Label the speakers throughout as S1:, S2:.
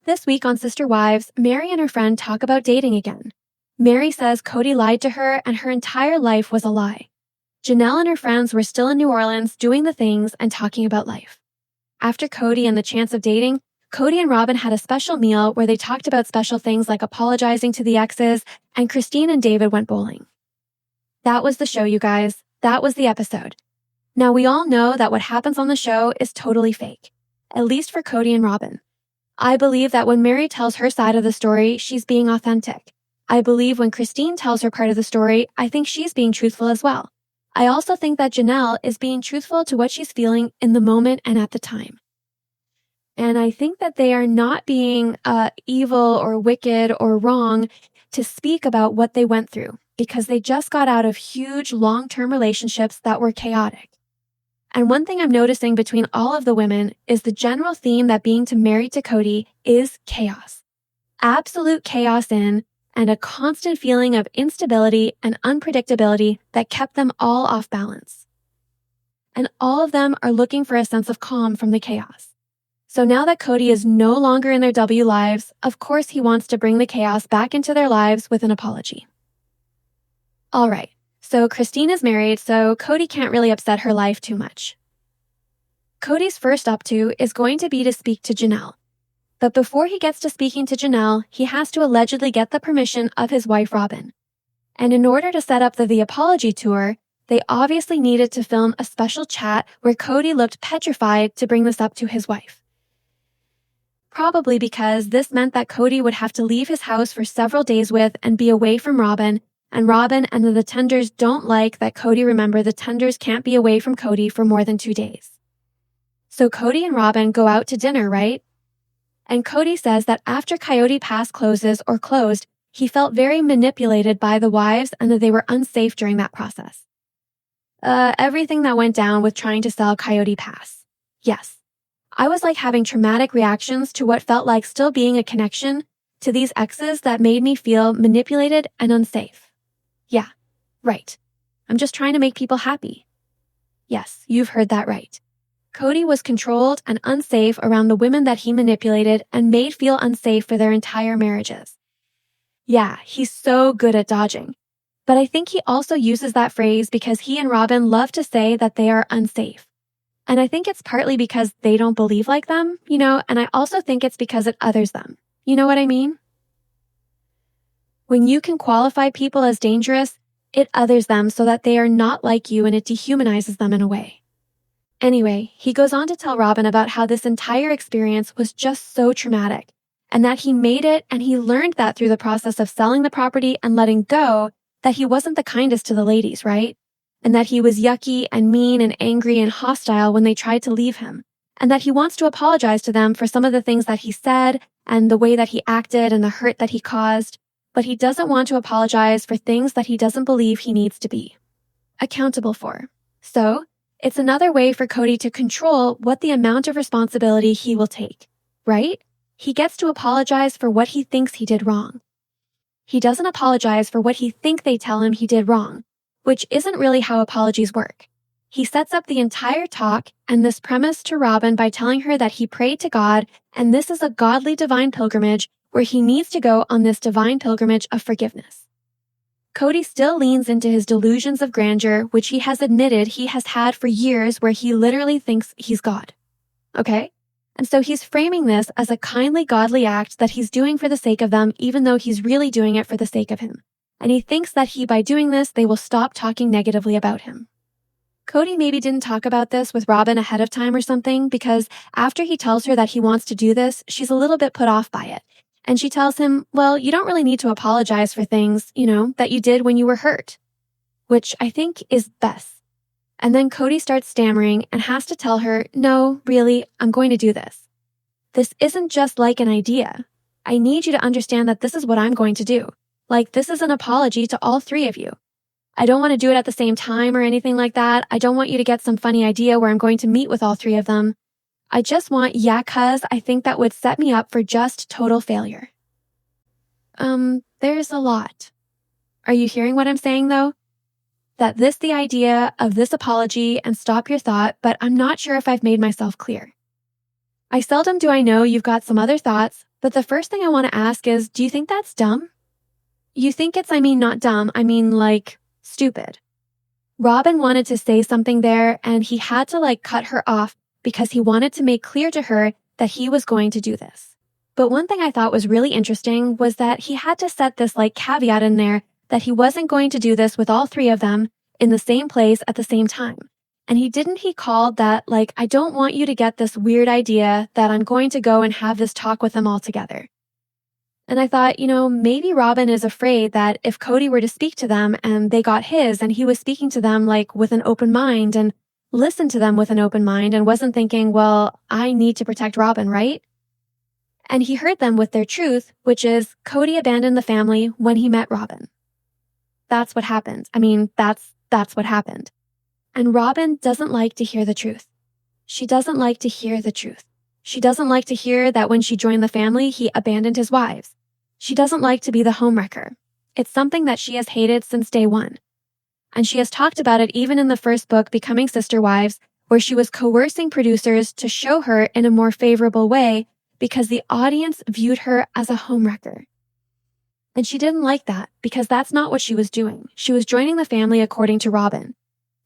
S1: This week on Sister Wives, Meri and her friend talk about dating again. Meri says Kody lied to her and her entire life was a lie. Janelle and her friends were still in New Orleans doing the things and talking about life. After Kody and the chance of dating, Kody and Robyn had a special meal where they talked about special things like apologizing to the exes, and Christine and David went bowling. That was the show, you guys. That was the episode. Now, we all know that what happens on the show is totally fake, at least for Kody and Robyn. I believe that when Meri tells her side of the story, she's being authentic. I believe when Christine tells her part of the story, I think she's being truthful as well. I also think that Janelle is being truthful to what she's feeling in the moment and at the time. And I think that they are not being evil or wicked or wrong to speak about what they went through, because they just got out of huge long-term relationships that were chaotic. And one thing I'm noticing between all of the women is the general theme that being married to Kody is chaos. Absolute chaos and a constant feeling of instability and unpredictability that kept them all off balance. And all of them are looking for a sense of calm from the chaos. So now that Kody is no longer in their W lives, of course he wants to bring the chaos back into their lives with an apology. All right. So Christine is married, so Kody can't really upset her life too much. Kody's first up to is going to be to speak to Janelle. But before he gets to speaking to Janelle, he has to allegedly get the permission of his wife Robyn. And in order to set up the apology tour, they obviously needed to film a special chat where Kody looked petrified to bring this up to his wife. Probably because this meant that Kody would have to leave his house for several days with and be away from Robyn, and Robyn and the Tenders don't like that Kody remember the Tenders can't be away from Kody for more than 2 days. So Kody and Robyn go out to dinner, right? And Kody says that after Coyote Pass closed, he felt very manipulated by the wives and that they were unsafe during that process. Everything that went down with trying to sell Coyote Pass. Yes. I was like having traumatic reactions to what felt like still being a connection to these exes that made me feel manipulated and unsafe. Yeah, right. I'm just trying to make people happy. Yes, you've heard that right. Kody was controlled and unsafe around the women that he manipulated and made feel unsafe for their entire marriages. Yeah, he's so good at dodging. But I think he also uses that phrase because he and Robyn love to say that they are unsafe. And I think it's partly because they don't believe like them, and I also think it's because it others them. You know what I mean? When you can qualify people as dangerous, it others them so that they are not like you and it dehumanizes them in a way. Anyway, he goes on to tell Robyn about how this entire experience was just so traumatic, and that he made it and he learned that through the process of selling the property and letting go, that he wasn't the kindest to the ladies, right? And that he was yucky and mean and angry and hostile when they tried to leave him, and that he wants to apologize to them for some of the things that he said and the way that he acted and the hurt that he caused, but he doesn't want to apologize for things that he doesn't believe he needs to be accountable for. So, it's another way for Kody to control what the amount of responsibility he will take, right? He gets to apologize for what he thinks he did wrong. He doesn't apologize for what he think they tell him he did wrong, which isn't really how apologies work. He sets up the entire talk and this premise to Robyn by telling her that he prayed to God and this is a godly divine pilgrimage where he needs to go on this divine pilgrimage of forgiveness. Kody still leans into his delusions of grandeur, which he has admitted he has had for years where he literally thinks he's God. Okay? And so he's framing this as a kindly, godly act that he's doing for the sake of them, even though he's really doing it for the sake of him. And he thinks that by doing this, they will stop talking negatively about him. Kody maybe didn't talk about this with Robyn ahead of time or something, because after he tells her that he wants to do this, she's a little bit put off by it. And she tells him, well, you don't really need to apologize for things, that you did when you were hurt, which I think is best. And then Kody starts stammering and has to tell her, no, really, I'm going to do this. This isn't just like an idea. I need you to understand that this is what I'm going to do. Like, this is an apology to all 3 of you. I don't want to do it at the same time or anything like that. I don't want you to get some funny idea where I'm going to meet with all 3 of them. I just want, cuz I think that would set me up for just total failure. There's a lot. Are you hearing what I'm saying though? That the idea of this apology and stop your thought, but I'm not sure if I've made myself clear. I seldom do I know you've got some other thoughts, But the first thing I want to ask is, do you think that's dumb? You think it's, not dumb, like stupid. Robyn wanted to say something there and he had to cut her off because he wanted to make clear to her that he was going to do this. But one thing I thought was really interesting was that he had to set this caveat in there that he wasn't going to do this with all three of them in the same place at the same time. And he called that I don't want you to get this weird idea that I'm going to go and have this talk with them all together. And I thought, maybe Robyn is afraid that if Kody were to speak to them and they got his and he was speaking to them with an open mind and listened to them with an open mind and wasn't thinking, well, I need to protect Robyn, right? And he heard them with their truth, which is Kody abandoned the family when he met Robyn. That's what happened. That's what happened. And Robyn doesn't like to hear the truth. She doesn't like to hear the truth. She doesn't like to hear that when she joined the family, he abandoned his wives. She doesn't like to be the homewrecker. It's something that she has hated since day one. And she has talked about it even in the first book, Becoming Sister Wives, where she was coercing producers to show her in a more favorable way because the audience viewed her as a homewrecker. And she didn't like that because that's not what she was doing. She was joining the family according to Robyn.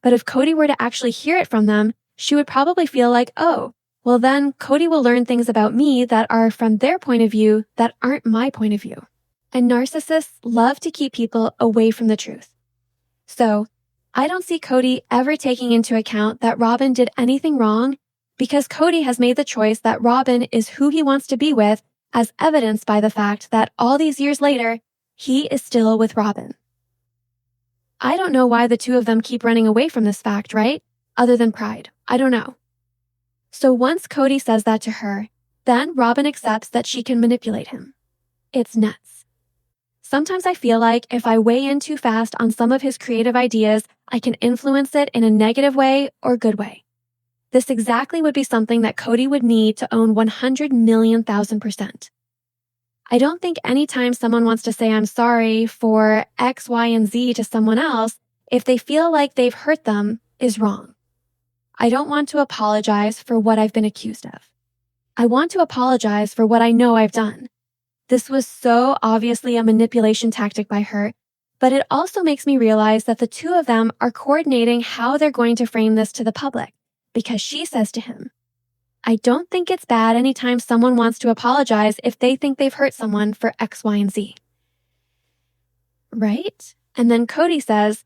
S1: But if Kody were to actually hear it from them, she would probably feel like, oh, well then Kody will learn things about me that are from their point of view that aren't my point of view. And narcissists love to keep people away from the truth. So I don't see Kody ever taking into account that Robyn did anything wrong because Kody has made the choice that Robyn is who he wants to be with, as evidenced by the fact that all these years later, he is still with Robyn. I don't know why the two of them keep running away from this fact, right? Other than pride. I don't know. So once Kody says that to her, then Robyn accepts that she can manipulate him. It's nuts. Sometimes I feel like if I weigh in too fast on some of his creative ideas, I can influence it in a negative way or good way. This exactly would be something that Kody would need to own 100,000,000%. I don't think anytime someone wants to say I'm sorry for X, Y, and Z to someone else, if they feel like they've hurt them, is wrong. I don't want to apologize for what I've been accused of. I want to apologize for what I know I've done. This was so obviously a manipulation tactic by her, but it also makes me realize that the two of them are coordinating how they're going to frame this to the public, because she says to him, I don't think it's bad anytime someone wants to apologize if they think they've hurt someone for X, Y, and Z. Right? And then Kody says,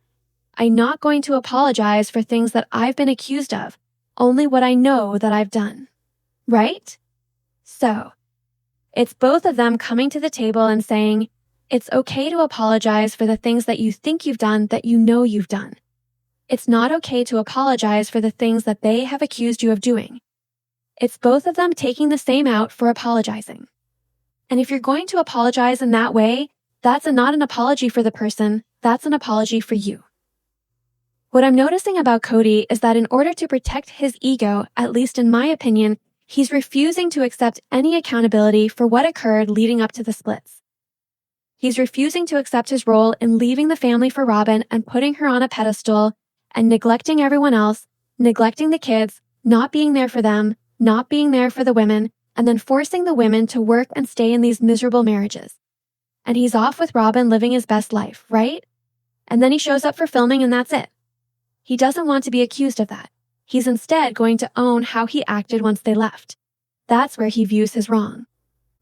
S1: I'm not going to apologize for things that I've been accused of, only what I know that I've done. Right? So, it's both of them coming to the table and saying, it's okay to apologize for the things that you think you've done that you know you've done. It's not okay to apologize for the things that they have accused you of doing. It's both of them taking the same out for apologizing. And if you're going to apologize in that way, that's not an apology for the person, that's an apology for you. What I'm noticing about Kody is that in order to protect his ego, at least in my opinion, he's refusing to accept any accountability for what occurred leading up to the splits. He's refusing to accept his role in leaving the family for Robyn and putting her on a pedestal and neglecting everyone else, neglecting the kids, not being there for them, not being there for the women, and then forcing the women to work and stay in these miserable marriages. And he's off with Robyn living his best life, right? And then he shows up for filming and that's it. He doesn't want to be accused of that. He's instead going to own how he acted once they left. That's where he views his wrong.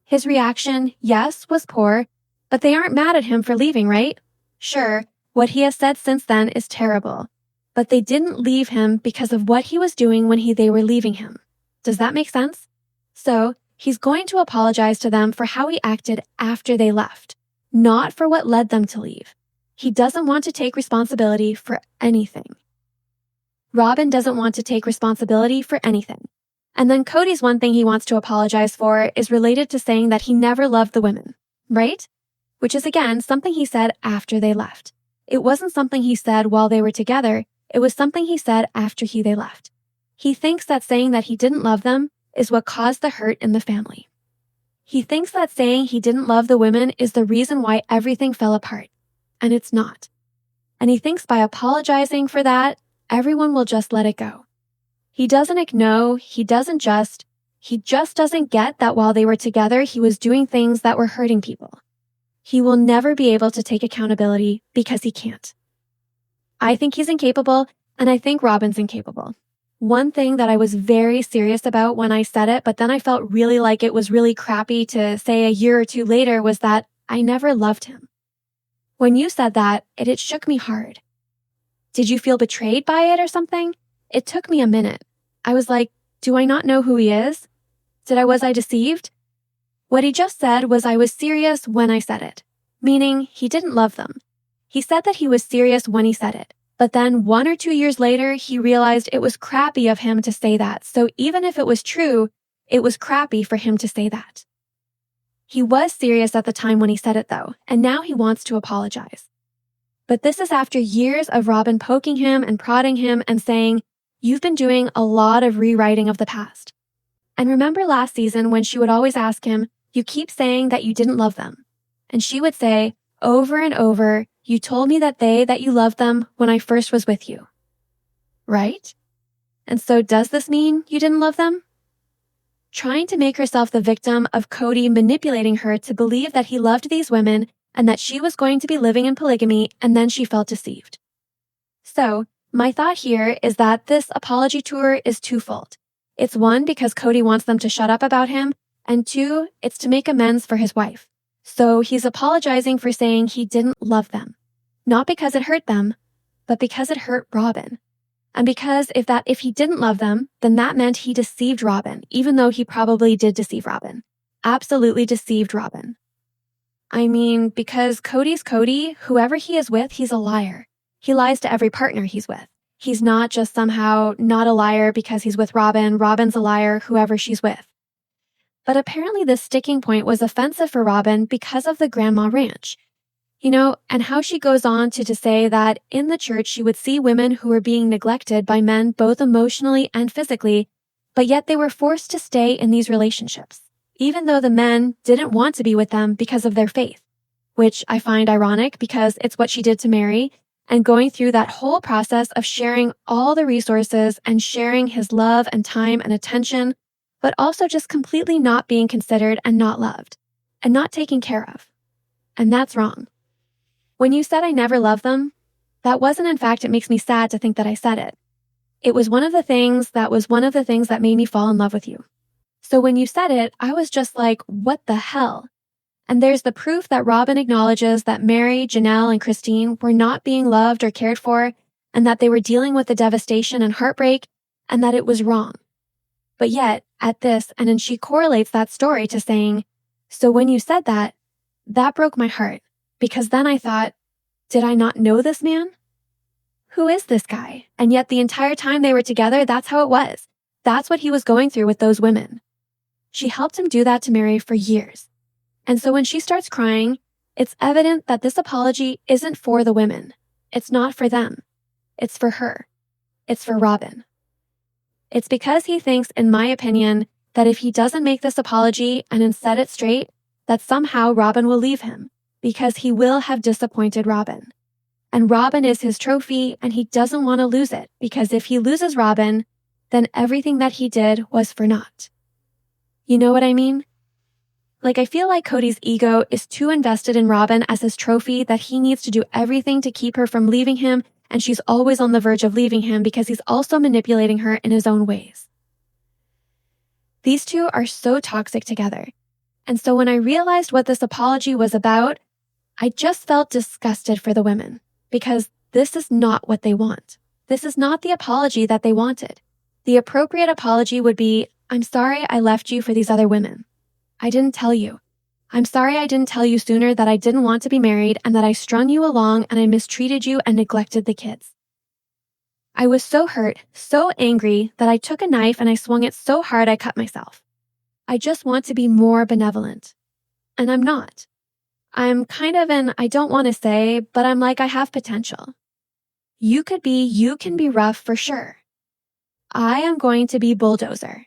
S1: His reaction, yes, was poor, but they aren't mad at him for leaving, right? Sure, what he has said since then is terrible, but they didn't leave him because of what he was doing when they were leaving him. Does that make sense? So, he's going to apologize to them for how he acted after they left, not for what led them to leave. He doesn't want to take responsibility for anything. Robyn doesn't want to take responsibility for anything. And then Kody's one thing he wants to apologize for is related to saying that he never loved the women, right? Which is again something he said after they left. It wasn't something he said while they were together, it was something he said after they left. He thinks that saying that he didn't love them is what caused the hurt in the family. He thinks that saying he didn't love the women is the reason why everything fell apart, and it's not. And he thinks by apologizing for that, everyone will just let it go. He doesn't ignore, he doesn't just, He just doesn't get that while they were together, he was doing things that were hurting people. He will never be able to take accountability because he can't. I think he's incapable, and I think Robyn's incapable. One thing that I was very serious about when I said it, but then I felt really like it was really crappy to say a year or two later, was that I never loved him. When you said that, it shook me hard. Did you feel betrayed by it or something? It took me a minute. I was like, do I not know who he is? Was I deceived? What he just said was I was serious when I said it, meaning he didn't love them. He said that he was serious when he said it, but then 1 or 2 years later, he realized it was crappy of him to say that. So even if it was true, it was crappy for him to say that. He was serious at the time when he said it though, and now he wants to apologize. But this is after years of Robyn poking him and prodding him and saying, you've been doing a lot of rewriting of the past. And remember last season when she would always ask him, you keep saying that you didn't love them. And she would say, over and over, you told me that you loved them when I first was with you. Right? And so does this mean you didn't love them? Trying to make herself the victim of Kody manipulating her to believe that he loved these women and that she was going to be living in polygamy, and then she felt deceived. So, my thought here is that this apology tour is twofold. It's 1, because Kody wants them to shut up about him, and 2, it's to make amends for his wife. So he's apologizing for saying he didn't love them. Not because it hurt them, but because it hurt Robyn. And because if he didn't love them, then that meant he deceived Robyn, even though he probably did deceive Robyn. Absolutely deceived Robyn. I mean, because Kody's Kody, whoever he is with, he's a liar. He lies to every partner he's with. He's not just somehow not a liar because he's with Robyn. Robyn's a liar, whoever she's with. But apparently this sticking point was offensive for Robyn because of the grandma ranch. And how she goes on to say that in the church she would see women who were being neglected by men both emotionally and physically, but yet they were forced to stay in these relationships, even though the men didn't want to be with them because of their faith, which I find ironic because it's what she did to Meri, and going through that whole process of sharing all the resources and sharing his love and time and attention, but also just completely not being considered and not loved and not taken care of. And that's wrong. When you said I never loved them, that wasn't, in fact, it makes me sad to think that I said it. It was one of the things that made me fall in love with you. So when you said it, I was just like, what the hell? And there's the proof that Robyn acknowledges that Meri, Janelle, and Christine were not being loved or cared for, and that they were dealing with the devastation and heartbreak, and that it was wrong. But yet, at this, and then she correlates that story to saying, so when you said that, that broke my heart, because then I thought, did I not know this man? Who is this guy? And yet the entire time they were together, that's how it was. That's what he was going through with those women. She helped him do that to Meri for years. And so when she starts crying, it's evident that this apology isn't for the women. It's not for them. It's for her. It's for Robyn. It's because he thinks, in my opinion, that if he doesn't make this apology and then set it straight, that somehow Robyn will leave him, because he will have disappointed Robyn. And Robyn is his trophy, and he doesn't want to lose it, because if he loses Robyn, then everything that he did was for naught. You know what I mean? I feel like Kody's ego is too invested in Robyn as his trophy that he needs to do everything to keep her from leaving him, and she's always on the verge of leaving him because he's also manipulating her in his own ways. These two are so toxic together. And so when I realized what this apology was about, I just felt disgusted for the women, because this is not what they want. This is not the apology that they wanted. The appropriate apology would be, I'm sorry I left you for these other women. I didn't tell you. I'm sorry I didn't tell you sooner that I didn't want to be married and that I strung you along and I mistreated you and neglected the kids. I was so hurt, so angry that I took a knife and I swung it so hard I cut myself. I just want to be more benevolent. And I'm not. I'm kind of I don't want to say, but I'm like I have potential. You can be rough for sure. I am going to be bulldozer.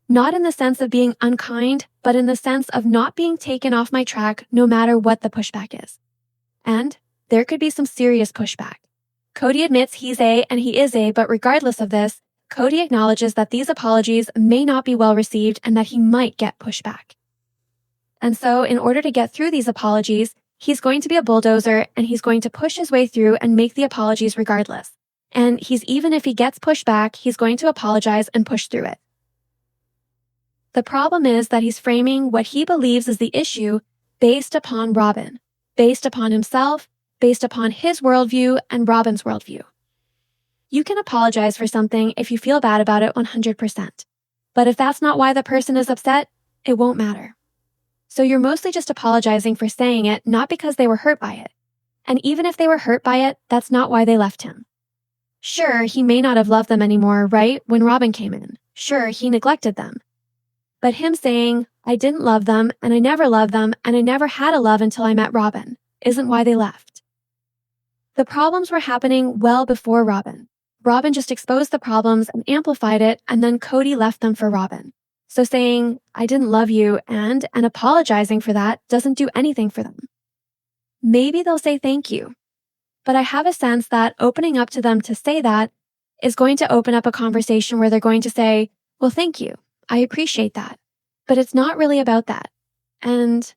S1: Not in the sense of being unkind, but in the sense of not being taken off my track no matter what the pushback is. And there could be some serious pushback. Kody admits he's and he is but regardless of this, Kody acknowledges that these apologies may not be well received and that he might get pushback. And so, in order to get through these apologies, he's going to be a bulldozer and he's going to push his way through and make the apologies regardless. And even if he gets pushback, he's going to apologize and push through it. The problem is that he's framing what he believes is the issue based upon Robyn, based upon himself, based upon his worldview and Robyn's worldview. You can apologize for something if you feel bad about it 100%. But if that's not why the person is upset, it won't matter. So you're mostly just apologizing for saying it, not because they were hurt by it. And even if they were hurt by it, that's not why they left him. Sure, he may not have loved them anymore, right, when Robyn came in. Sure, he neglected them. But him saying, I didn't love them, and I never loved them, and I never had a love until I met Robyn, isn't why they left. The problems were happening well before Robyn. Robyn just exposed the problems and amplified it, and then Kody left them for Robyn. So saying, I didn't love you, and apologizing for that doesn't do anything for them. Maybe they'll say thank you. But I have a sense that opening up to them to say that is going to open up a conversation where they're going to say, well, thank you. I appreciate that. But it's not really about that. And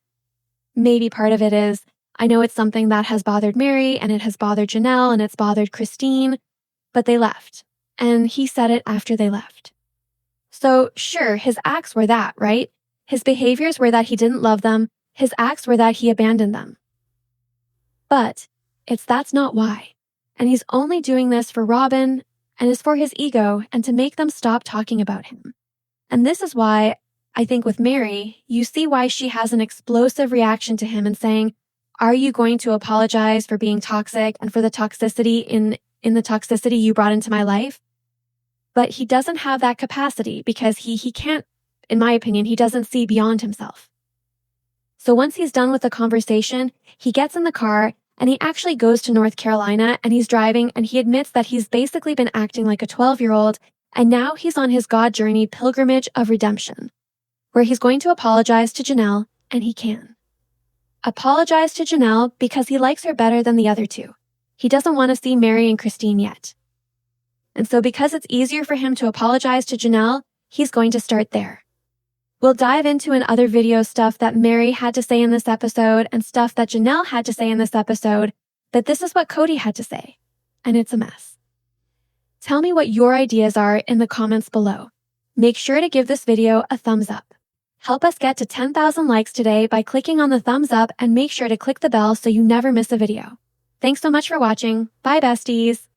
S1: maybe part of it is, I know it's something that has bothered Meri, and it has bothered Janelle, and it's bothered Christine, but they left. And he said it after they left. So sure, his acts were that, right? His behaviors were that he didn't love them. His acts were that he abandoned them. But that's not why. And he's only doing this for Robyn, and is for his ego, and to make them stop talking about him. And this is why I think with Meri, you see why she has an explosive reaction to him and saying, are you going to apologize for being toxic and for the toxicity in the toxicity you brought into my life? But he doesn't have that capacity because he can't, in my opinion, he doesn't see beyond himself. So once he's done with the conversation, he gets in the car and he actually goes to North Carolina and he's driving and he admits that he's basically been acting like a 12-year-old and now he's on his God journey pilgrimage of redemption, where he's going to apologize to Janelle, and he can. Apologize to Janelle because he likes her better than the other two. He doesn't want to see Meri and Christine yet. And so because it's easier for him to apologize to Janelle, he's going to start there. We'll dive into in other video stuff that Meri had to say in this episode and stuff that Janelle had to say in this episode, but this is what Kody had to say, and it's a mess. Tell me what your ideas are in the comments below. Make sure to give this video a thumbs up. Help us get to 10,000 likes today by clicking on the thumbs up and make sure to click the bell so you never miss a video. Thanks so much for watching. Bye, besties.